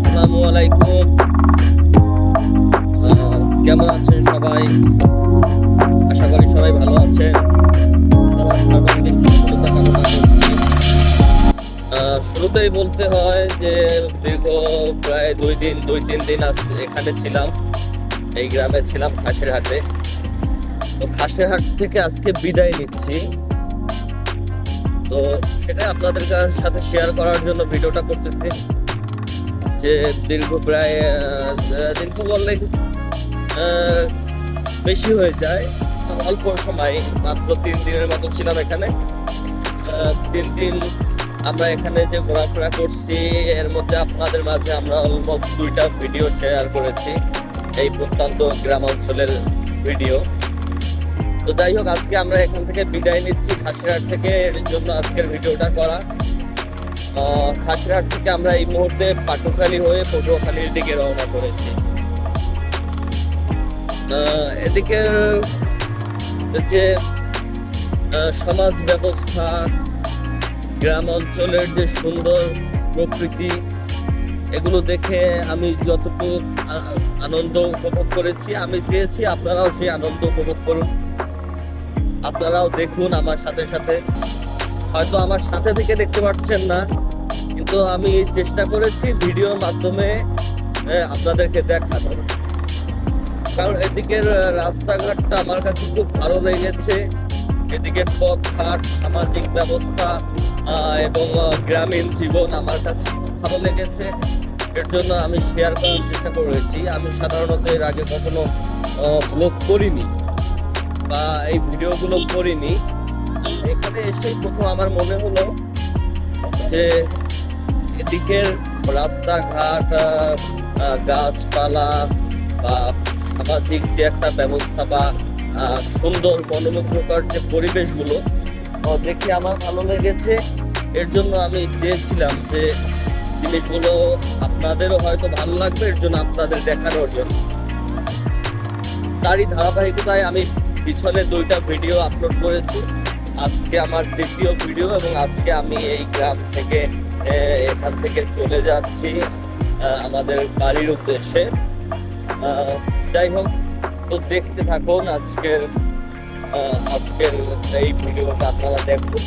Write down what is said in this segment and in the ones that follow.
আসসালামু আলাইকুম। কেমন আছেন সবাই? আশা করি সবাই ভালো আছেন। সবার সর্বাঙ্গীন সফলতা কামনা করছি। শুরুতেই বলতে হয় যে দীর্ঘ প্রায় 2-3 দিন এখানে ছিলাম, এই গ্রামে ছিলাম খাসিরহাটে। তো খাসিরহাট থেকে আজকে বিদায় নিচ্ছি। তো সেটা আপনাদের সাথে শেয়ার করার জন্য ভিডিওটা করতেছি। যে দীর্ঘ বললে বেশি হয়ে যায়, অল্প সময়, মাত্র 3 দিনের মতো ছিলাম এখানে। 3 দিন আমরা এখানে যে ঘোরাফেরা করছি, এর মধ্যে আপনাদের মাঝে আমরা অলমোস্ট 2টা ভিডিও শেয়ার করেছি, এই প্রত্যন্ত গ্রামাঞ্চলের ভিডিও। তো যাই হোক, আজকে আমরা এখান থেকে বিদায় নিচ্ছি খাসিরহাট থেকে, এর জন্য আজকের ভিডিওটা করা। খাসিরহাট থেকে আমরা এই মুহূর্তে পাটুখালী হয়ে পটুয়াখালীর দিকে রওনা করেছি। এদিকে যে সমাজ ব্যবস্থা, গ্রাম অঞ্চলের যে সুন্দর প্রকৃতি, এগুলো দেখে আমি যতটুকু আনন্দ উপভোগ করেছি, আমি চেয়েছি আপনারাও সেই আনন্দ উপভোগ করুন, আপনারাও দেখুন আমার সাথে সাথে। হয়তো আমার সাথে থেকে দেখতে পাচ্ছেন না, কিন্তু আমি চেষ্টা করেছি ভিডিওর মাধ্যমে আপনাদেরকে দেখানোর। কারণ এদিকের রাস্তাঘাটটা আমার কাছে খুব ভালো লেগেছে। এদিকে পথঘাট, সামাজিক ব্যবস্থা এবং গ্রামীণ জীবন আমার কাছে খুব ভালো লেগেছে। এর জন্য আমি শেয়ার করার চেষ্টা করেছি। আমি সাধারণত এর আগে কখনো ব্লগ করিনি বা এই ভিডিওগুলো করিনি। এখানে এসেই প্রথম আমার মনে হলো যে এদিকের রাস্তাঘাট, গাছপালা বা সামাজিক যে একটা ব্যবস্থা বা সুন্দর মনোমুগ্ধকর যে পরিবেশগুলো দেখে আমার ভালো লেগেছে। এর জন্য আমি চেয়েছিলাম যে জিনিসগুলো আপনাদেরও হয়তো ভালো লাগবে, এর জন্য আপনাদের দেখানোর জন্য। তারই ধারাবাহিকতায় আমি পিছনে 2টা ভিডিও আপলোড করেছি। আজকে আমার 3য় ভিডিও, এবং আজকে আমি এই গ্রাম থেকে এখান থেকে চলে যাচ্ছি আমাদের বাড়ির উদ্দেশ্যে। যাই হোক, তো দেখতে থাকুন আজকের এই ভিডিওটা, আপনারা দেখুন।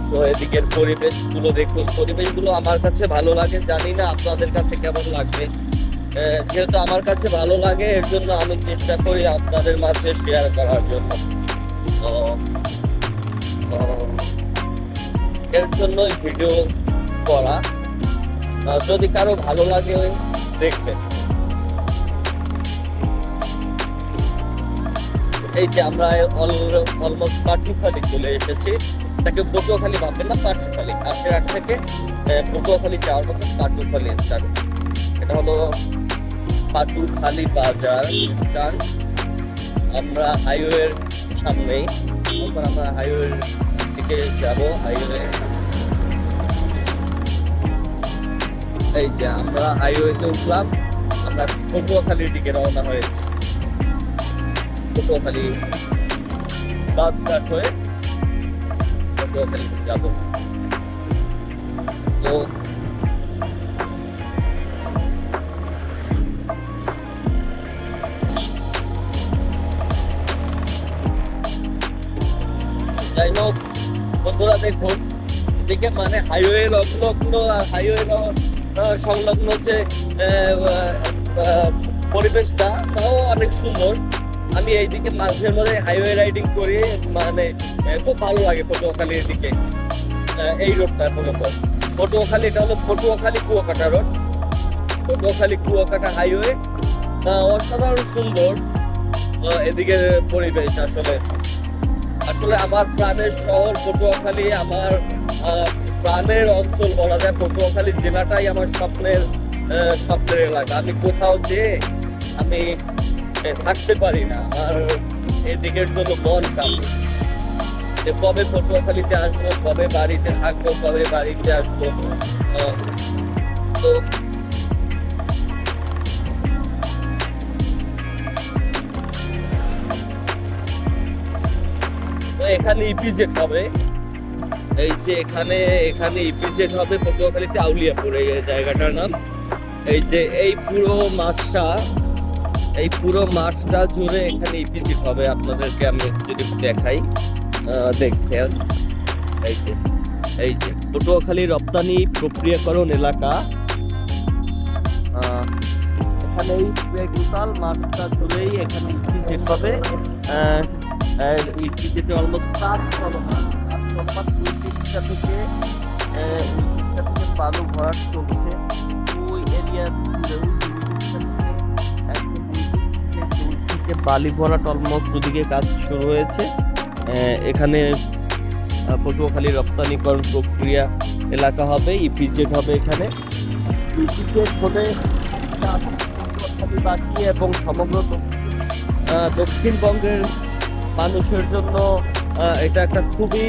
তো এদিকের পরিবেশগুলো দেখুন, পরিবেশগুলো আমার কাছে ভালো লাগে, জানি না আপনাদের কাছে কেমন লাগবে। যেহেতু আমার কাছে ভালো লাগে, এর জন্য আমি চেষ্টা করি আপনাদের মাঝে শেয়ার করার জন্য। এর জন্যই ভিডিও করা। যদি কারো ভালো লাগে দেখবেন। এই যে আমরা অলমোস্ট পাটুখালী চলে এসেছি। এটাকে পটুয়াখালী ভাববেন না, পাটুখালী। খাসিরহাট থেকে পটুয়াখালী যাওয়ার মতো পাটুখালী স্টার্ট। এটা হলো পাটুখালী বাজার স্ট্যান্ড। আমরা হাইওয়ের সামনেই, আমরা হাইওয়ের দিকে যাব। হাইওয়ে, এই যে আমরা হাইওয়েতে উঠলাম, আমরা পটুয়াখালীর দিকে রওনা হয়েছি। পটুয়াখালী বাদঘাট হয়ে পটুয়াখালী যাব। তো যাই হোক বন্ধুরা, দেখুন এদিকে মানে হাইওয়ে সংলগ্ন, হাইওয়ে সংলগ্ন যে পরিবেশটা, তাও অনেক সুন্দর। আমি এইদিকে মাঝে মধ্যে হাইওয়ে রাইডিং করি, মানে খুব ভালো লাগে পটুয়াখালীর দিকে। এই রোডটা হলো পটুয়াখালী, এটা হলো পটুয়াখালী কুয়াকাটা রোড, পটুয়াখালী কুয়াকাটা হাইওয়ে। অসাধারণ সুন্দর এদিকের পরিবেশ। আসলে আমার প্রাণের শহর পটুয়াখালী, আমার প্রাণের অঞ্চল বলা যায়। পটুয়াখালী জেলাটাই আমার স্বপ্নের এলাকা। আমি কোথাও যে আমি থাকতে পারি না, আর এদিকের জন্য মন কাঁপে যে কবে পটুয়াখালীতে আসবো, কবে বাড়িতে থাকবো, কবে বাড়িতে আসবো। তো এখানে ইপিজেড হবে, এই যে এখানে এখানে ইপিজেড হবে পটুয়াখালীতে, আউলিয়াপুর এই জায়গাটার নাম। এই যে এই পুরো মাঠটা জুড়ে এখানে ইপিজেড হবে। আপনাদেরকে আমি যদি দেখাই, দেখেন এই যে পটুয়াখালী রপ্তানি প্রক্রিয়াকরণ এলাকা। এখানে এই টোটাল মাঠটা জুড়েই এখানে ইপিজেড হবে। ইপিজেডে অলমোস্ট 4 থেকে বালু ভরাট চলছে ওই এরিয়া জুড়ে। বালি ভরাট অলমোস্ট ওদিকে কাজ শুরু হয়েছে। এখানে পটুয়াখালী রপ্তানিকরণ প্রক্রিয়া এলাকা হবে, ইপিজেড হবে। এখানে ইপিজেড হলে পটুয়াখালীবাসী এবং সমগ্র দক্ষিণবঙ্গের মানুষের জন্য এটা একটা খুবই